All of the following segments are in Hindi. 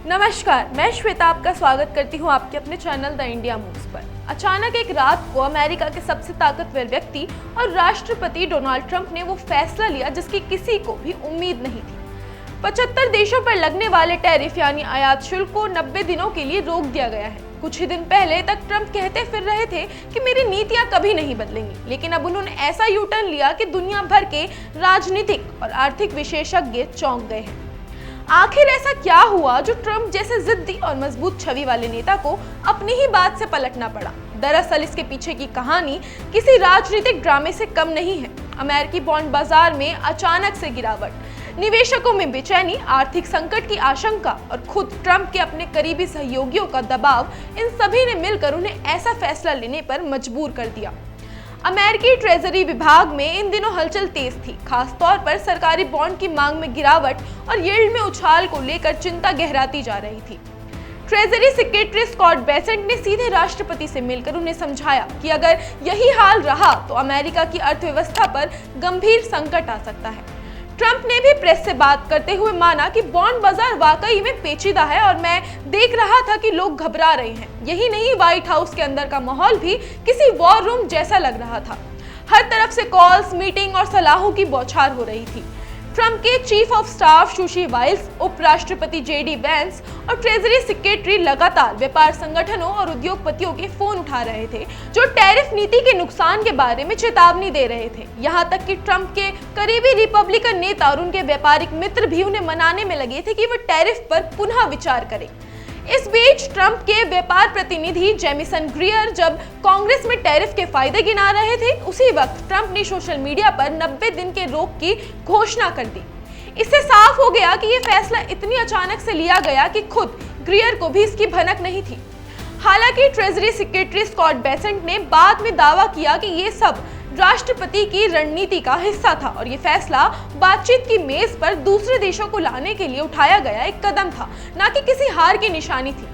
नमस्कार, मैं श्वेता आपका स्वागत करती हूं आपके अपने चैनल द इंडिया मूव्स पर। अचानक एक रात को अमेरिका के सबसे ताकतवर व्यक्ति और राष्ट्रपति डोनाल्ड ट्रंप ने वो फैसला लिया जिसकी किसी को भी उम्मीद नहीं थी। 75 देशों पर लगने वाले टैरिफ यानी आयात शुल्क को 90 दिनों के लिए रोक दिया गया है। कुछ ही दिन पहले तक ट्रंप कहते फिर रहे थे कि मेरी नीतियां कभी नहीं बदलेंगी, लेकिन अब उन्होंने ऐसा यू टर्न लिया कि दुनिया भर के राजनीतिक और आर्थिक विशेषज्ञ चौंक गए हैं। आखिर ऐसा क्या हुआ जो ट्रंप जैसे जिद्दी और मजबूत छवि वाले नेता को अपनी ही बात से पलटना पड़ा? दरअसल इसके पीछे की कहानी किसी राजनीतिक ड्रामे से कम नहीं है। अमेरिकी बॉन्ड बाजार में अचानक से गिरावट, निवेशकों में बेचैनी, आर्थिक संकट की आशंका और खुद ट्रंप के अपने करीबी सहयोगियों का दबाव, इन सभी ने मिलकर उन्हें ऐसा फैसला लेने पर मजबूर कर दिया। अमेरिकी ट्रेजरी विभाग में इन दिनों हलचल तेज थी, खासतौर पर सरकारी बॉन्ड की मांग में गिरावट और यील्ड में उछाल को लेकर चिंता गहराती जा रही थी। ट्रेजरी सेक्रेटरी स्कॉट बेसेंट ने सीधे राष्ट्रपति से मिलकर उन्हें समझाया कि अगर यही हाल रहा तो अमेरिका की अर्थव्यवस्था पर गंभीर संकट आ सकता है। ट्रंप ने भी प्रेस से बात करते हुए माना कि बॉन्ड बाजार वाकई में पेचीदा है और मैं देख रहा था कि लोग घबरा रहे हैं। यही नहीं, व्हाइट हाउस के अंदर का माहौल भी किसी वॉर रूम जैसा लग रहा था। हर तरफ से कॉल्स, मीटिंग और सलाहों की बौछार हो रही थी। ट्रंप के चीफ ऑफ स्टाफ सुशी वाइल्स, उपराष्ट्रपति जेडी वेंस और ट्रेजरी सेक्रेटरी लगातार व्यापार संगठनों और उद्योगपतियों के फोन उठा रहे थे, जो टैरिफ नीति के नुकसान के बारे में चेतावनी दे रहे थे। यहाँ तक कि ट्रंप के करीबी रिपब्लिकन नेता और उनके व्यापारिक मित्र भी उन्हें मनाने में लगे थे कि वो टैरिफ पर पुनः विचार करें। इस बीच ट्रंप के व्यापार प्रतिनिधि जेमिसन ग्रियर जब कांग्रेस में टैरिफ के फायदे गिना रहे थे, उसी वक्त ट्रंप ने सोशल मीडिया पर 90 दिन के रोक की घोषणा कर दी। इससे साफ हो गया कि ये फैसला इतनी अचानक से लिया गया कि खुद ग्रियर को भी इसकी भनक नहीं थी। हालांकि ट्रेजरी सेक्रेटरी स्कॉट बेसेंट ने बाद में दावा किया कि ये सब राष्ट्रपति की रणनीति का हिस्सा था और ये फैसला बातचीत की मेज पर दूसरे देशों को लाने के लिए उठाया गया एक कदम था, न कि किसी हार की निशानी थी।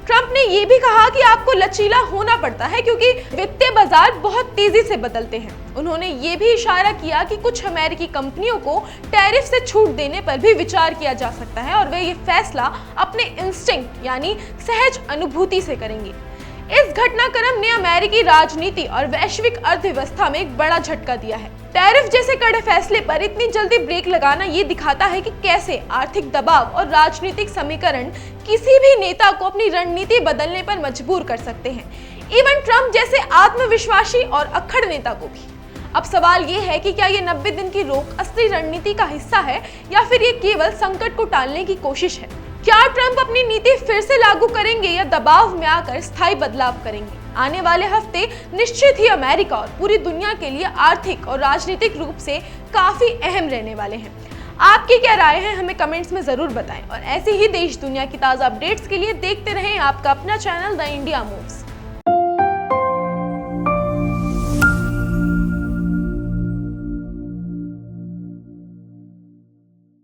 ट्रंप ने ये भी कहा कि आपको लचीला होना पड़ता है क्योंकि वित्तीय बाजार बहुत तेजी से बदलते हैं। उन्होंने ये भी इशारा किया कि कुछ अमेरिकी कंपनियों को टैरिफ से छूट देने पर भी विचार किया जा सकता है और वे ये फैसला अपने इंस्टिंक्ट यानी सहज अनुभूति से करेंगे। इस घटनाक्रम ने अमेरिकी राजनीति और वैश्विक अर्थव्यवस्था में एक बड़ा झटका दिया है। टैरिफ जैसे कड़े फैसले पर इतनी जल्दी ब्रेक लगाना ये दिखाता है कि कैसे आर्थिक दबाव और राजनीतिक समीकरण किसी भी नेता को अपनी रणनीति बदलने पर मजबूर कर सकते हैं, इवन ट्रंप जैसे आत्मविश्वासी और अक्खड़ नेता को भी। अब सवाल ये है कि क्या ये 90 दिन की रोक असली रणनीति का हिस्सा है या फिर ये केवल संकट को टालने की कोशिश है? क्या ट्रंप अपनी नीति फिर से लागू करेंगे या दबाव में आकर स्थायी बदलाव करेंगे? आने वाले हफ्ते निश्चित ही अमेरिका और पूरी दुनिया के लिए आर्थिक और राजनीतिक रूप से काफी अहम रहने वाले हैं। आपकी क्या राय है, हमें कमेंट्स में जरूर बताएं और ऐसे ही देश दुनिया की ताजा अपडेट्स के लिए देखते रहें आपका अपना चैनल द इंडिया मूव्स।